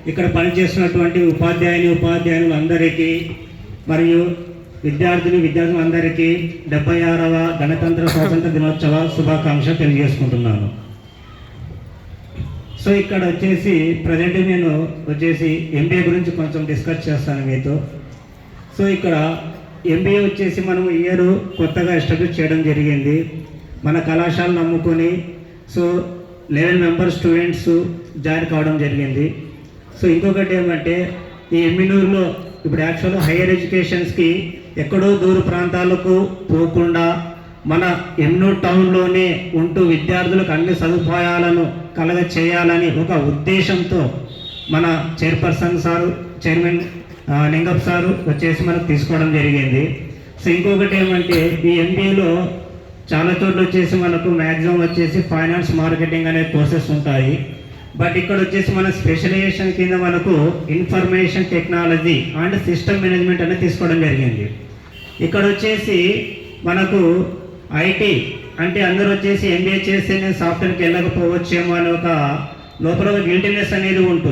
ఇక్కడ పనిచేస్తున్నటువంటి ఉపాధ్యాయులందరికీ మరియు విద్యార్థులందరికీ 76వ గణతంత్ర స్వాతంత్ర దినోత్సవ శుభాకాంక్షలు తెలియజేసుకుంటున్నాను. సో ఇక్కడ వచ్చేసి ప్రజెంట్ నేను ఎంబీఏ గురించి కొంచెం డిస్కస్ చేస్తాను మీతో. సో ఇక్కడ ఎంబీఏ వచ్చేసి మనం ఇయర్ కొత్తగా ఎస్టాబ్లిష్ చేయడం జరిగింది. మన కళాశాలను నమ్ముకొని 11 మెంబర్ స్టూడెంట్స్ జాయిన్ కావడం జరిగింది. సో ఇంకొకటి ఏమంటే ఈ ఎమ్మినూరులో ఇప్పుడు యాక్చువల్గా హైయర్ ఎడ్యుకేషన్స్కి ఎక్కడో దూర ప్రాంతాలకు పోకుండా మన ఎమ్మినూరు టౌన్లోనే ఉంటూ విద్యార్థులకు అన్ని సదుపాయాలను కలగ చేయాలని ఒక ఉద్దేశంతో మన చైర్మన్ లింగప్ సారు మనకు తీసుకోవడం జరిగింది. సో ఇంకొకటి ఏమంటే ఈ ఎంబీఏలో చాలా చోట్ల మనకు మ్యాక్సిమం ఫైనాన్స్ మార్కెటింగ్ అనే కోర్సెస్ ఉంటాయి. బట్ ఇక్కడ మన స్పెషలైజేషన్ కింద మనకు information technology and system management అనేది తీసుకోవడం జరిగింది. ఇక్కడ మనకు ఐటీ అంటే అందరూ ఎంబీఏ చేస్తే నేను సాఫ్ట్వేర్కి వెళ్ళకపోవచ్చేమో అని ఒక లోపల గిల్టీనెస్ అనేది ఉంటుంది.